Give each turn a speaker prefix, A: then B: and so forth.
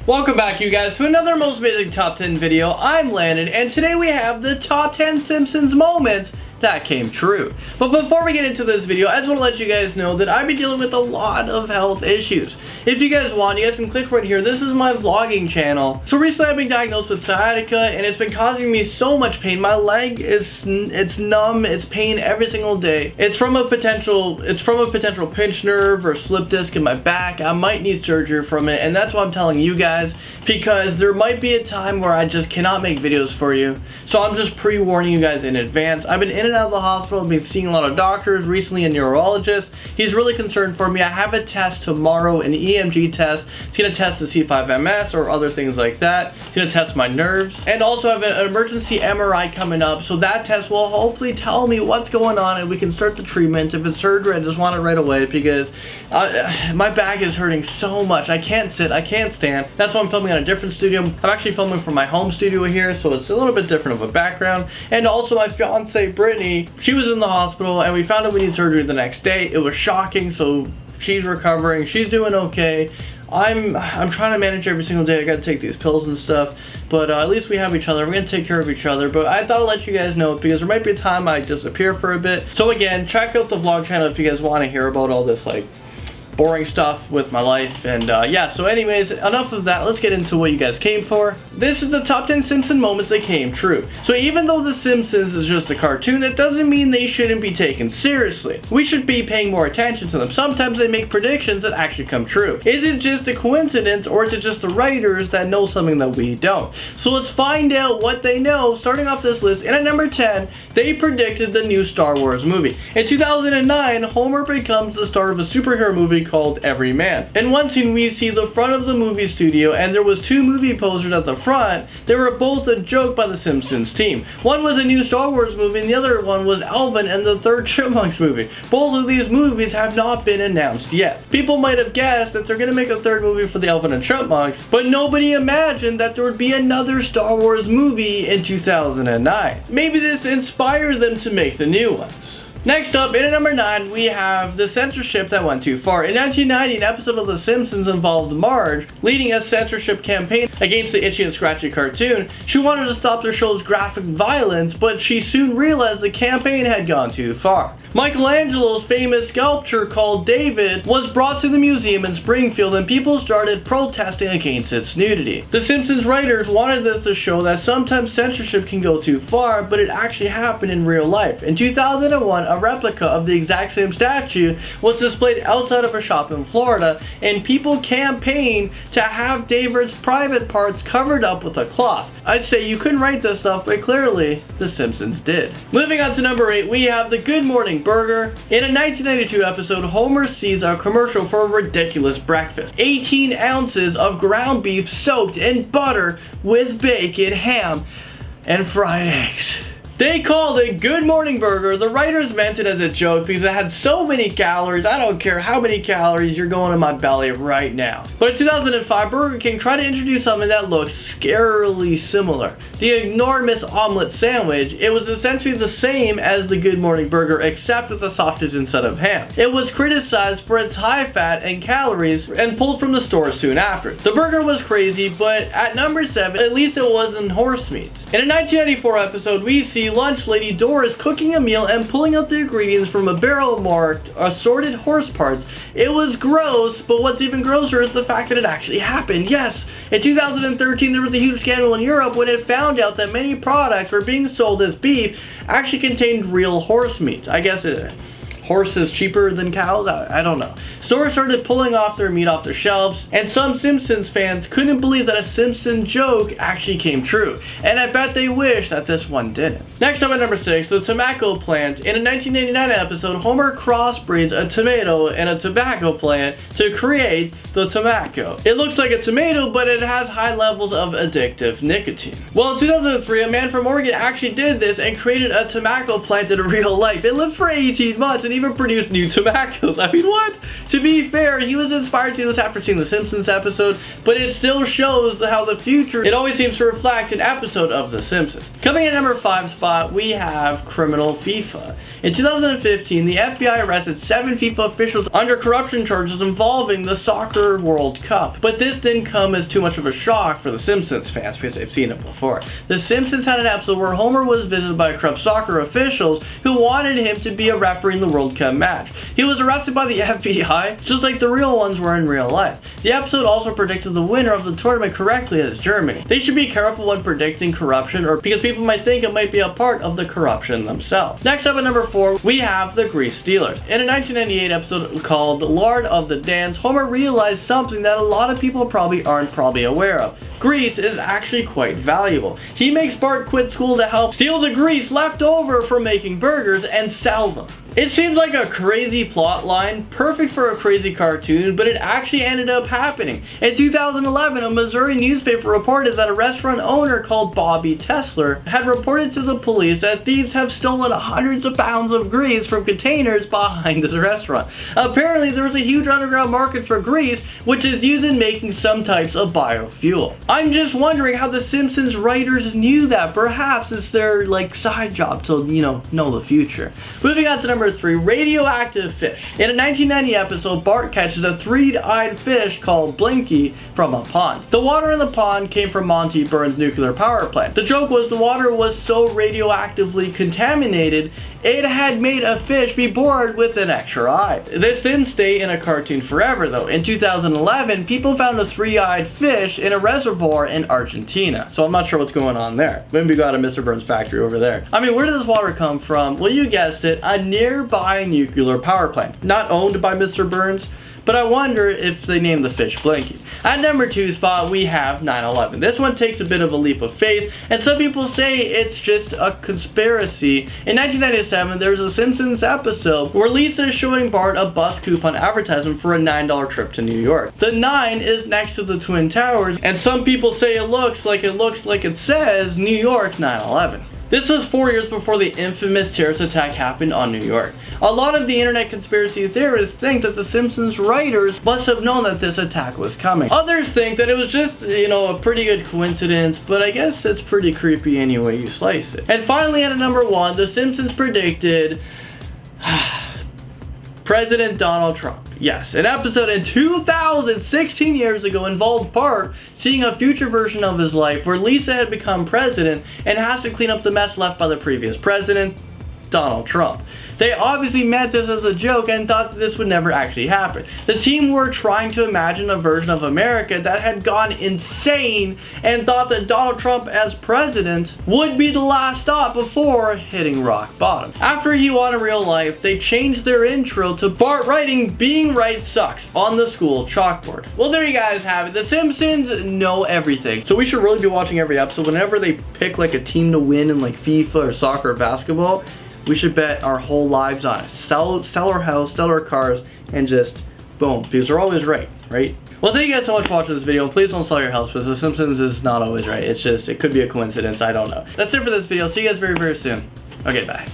A: Welcome back, you guys, to another Most Amazing Top 10 video. I'm Landon, and today we have the top 10 Simpsons moments that came true. But before we get into this video, I just want to let you guys know that I've been dealing with a lot of health issues. If you guys want, you guys can click right here. This is my vlogging channel. So recently I've been diagnosed with sciatica, and it's been causing me so much pain. My leg is numb, it's pain every single day. It's from a potential pinched nerve or slip disc in my back. I might need surgery from it, and that's why I'm telling you guys, because there might be a time where I just cannot make videos for you. So I'm just pre-warning you guys in advance. I've been in and out of the hospital, I've been seeing a lot of doctors, recently a neurologist. He's really concerned for me. I have a test tomorrow, an EMG test. It's gonna test the C5MS or other things like that. It's gonna test my nerves. And also I have an emergency MRI coming up, so that test will hopefully tell me what's going on and we can start the treatment. If it's surgery, I just want it right away because my back is hurting so much. I can't sit, I can't stand. That's why I'm filming in a different studio. I'm actually filming from my home studio here, so it's a little bit different of a background. And also my fiance Brittany, she was in the hospital and we found out we need surgery the next day. It was shocking, so she's recovering, she's doing okay. I'm trying to manage every single day. I gotta take these pills and stuff, but at least we have each other. We're gonna take care of each other. But I thought I'd let you guys know because there might be a time I disappear for a bit. So again, check out the vlog channel if you guys want to hear about all this like boring stuff with my life. And yeah, so anyways, enough of that. Let's get into what you guys came for. This is the top 10 Simpson moments that came true. So even though The Simpsons is just a cartoon, that doesn't mean they shouldn't be taken seriously. We should be paying more attention to them. Sometimes they make predictions that actually come true. Is it just a coincidence, or is it just the writers that know something that we don't? So let's find out what they know. Starting off this list, and at number 10, they predicted the new Star Wars movie. In 2009, Homer becomes the star of a superhero movie called Every Man. In one scene we see the front of the movie studio, and there was two movie posters at the front. They were both a joke by the Simpsons team. One was a new Star Wars movie and the other one was Alvin and the Third Chipmunks movie. Both of these movies have not been announced yet. People might have guessed that they're gonna make a third movie for the Alvin and Chipmunks, but nobody imagined that there would be another Star Wars movie in 2009. Maybe this inspires them to make the new ones. Next up, in at number 9, we have the censorship that went too far. In 1990, an episode of The Simpsons involved Marge leading a censorship campaign against the Itchy and Scratchy cartoon. She wanted to stop the show's graphic violence, but she soon realized the campaign had gone too far. Michelangelo's famous sculpture called David was brought to the museum in Springfield, and people started protesting against its nudity. The Simpsons writers wanted this to show that sometimes censorship can go too far, but it actually happened in real life. In 2001, a replica of the exact same statue was displayed outside of a shop in Florida, and people campaigned to have David's private parts covered up with a cloth. I'd say you couldn't write this stuff, but clearly The Simpsons did. Moving on to number 8, we have the Good Morning Burger. In a 1992 episode, Homer sees a commercial for a ridiculous breakfast. 18 ounces of ground beef soaked in butter with bacon, ham, and fried eggs. They called it Good Morning Burger. The writers meant it as a joke because it had so many calories. I don't care how many calories you're going in my belly right now. But in 2005, Burger King tried to introduce something that looked scarily similar. The enormous omelet sandwich. It was essentially the same as the Good Morning Burger, except with a sausage instead of ham. It was criticized for its high fat and calories and pulled from the store soon after. The burger was crazy, but at number 7, at least it wasn't horse meat. In a 1994 episode, we see lunch lady Doris cooking a meal and pulling out the ingredients from a barrel marked assorted horse parts. It was gross, but what's even grosser is the fact that it actually happened. Yes, in 2013 there was a huge scandal in Europe when it found out that many products were being sold as beef actually contained real horse meat. I guess horses cheaper than cows? I don't know. Stores started pulling off their meat off their shelves, and some Simpsons fans couldn't believe that a Simpson joke actually came true. And I bet they wish that this one didn't. Next up at number 6, the Tomacco Plant. In a 1989 episode, Homer crossbreeds a tomato and a tobacco plant to create the Tomacco. It looks like a tomato, but it has high levels of addictive nicotine. Well, in 2003, a man from Oregon actually did this and created a tobacco plant in real life. It lived for 18 months and even produced new tobaccos. I mean, what? To be fair, he was inspired to do this after seeing the Simpsons episode, but it still shows how the future, it always seems to reflect an episode of the Simpsons. Coming in at number 5 spot, we have criminal FIFA. In 2015, the FBI arrested 7 FIFA officials under corruption charges involving the Soccer World Cup. But this didn't come as too much of a shock for the Simpsons fans because they've seen it before. The Simpsons had an episode where Homer was visited by corrupt soccer officials who wanted him to be a referee in the World Cup match. He was arrested by the FBI, just like the real ones were in real life. The episode also predicted the winner of the tournament correctly as Germany. They should be careful when predicting corruption, or because people might think it might be a part of the corruption themselves. Next up at number 4, we have the Grease Stealers. In a 1998 episode called Lord of the Dance, Homer realized something that a lot of people aren't aware of. Grease is actually quite valuable. He makes Bart quit school to help steal the grease left over from making burgers and sell them. It seems like a crazy plot line, perfect for a crazy cartoon, but it actually ended up happening. In 2011, a Missouri newspaper reported that a restaurant owner called Bobby Tessler had reported to the police that thieves have stolen hundreds of pounds of grease from containers behind his restaurant. Apparently, there was a huge underground market for grease, which is used in making some types of biofuel. I'm just wondering how the Simpsons writers knew that. Perhaps it's their side job to, know the future. Moving on to number 3, Radioactive Fish. In a 1990 episode, Bart catches a 3-eyed fish called Blinky from a pond. The water in the pond came from Monty Burns' nuclear power plant. The joke was the water was so radioactively contaminated, it had made a fish be bored with an extra eye. This didn't stay in a cartoon forever though. In 2011, people found a 3-eyed fish in a reservoir in Argentina. So I'm not sure what's going on there. Maybe we got a Mr. Burns factory over there. I mean, where did this water come from? Well, you guessed it, a nearby nuclear power plant. Not owned by Mr. Burns, but I wonder if they named the fish Blinky. At number 2 spot, we have 9/11. This one takes a bit of a leap of faith, and some people say it's just a conspiracy. In 1997, there's a Simpsons episode where Lisa is showing Bart a bus coupon advertisement for a $9 trip to New York. The 9 is next to the Twin Towers, and some people say it looks like it says New York 9/11. This was 4 years before the infamous terrorist attack happened on New York. A lot of the internet conspiracy theorists think that the Simpsons writers must have known that this attack was coming. Others think that it was just, a pretty good coincidence, but I guess it's pretty creepy any way you slice it. And finally, at number 1, the Simpsons predicted President Donald Trump. Yes, an episode in 2016 years ago involved Bart seeing a future version of his life where Lisa had become president and has to clean up the mess left by the previous president, Donald Trump. They obviously meant this as a joke and thought that this would never actually happen. The team were trying to imagine a version of America that had gone insane and thought that Donald Trump as president would be the last stop before hitting rock bottom. After he won in real life, they changed their intro to Bart writing "Being Right Sucks" on the school chalkboard. Well, there you guys have it. The Simpsons know everything. So we should really be watching every episode. Whenever they pick a team to win in FIFA or soccer or basketball, we should bet our whole lives on it. Sell our house, sell our cars, and just boom, because they're always right? Well, thank you guys so much for watching this video. Please don't sell your house because The Simpsons is not always right. It's just, it could be a coincidence. I don't know. That's it for this video. See you guys very, very soon. Okay, bye.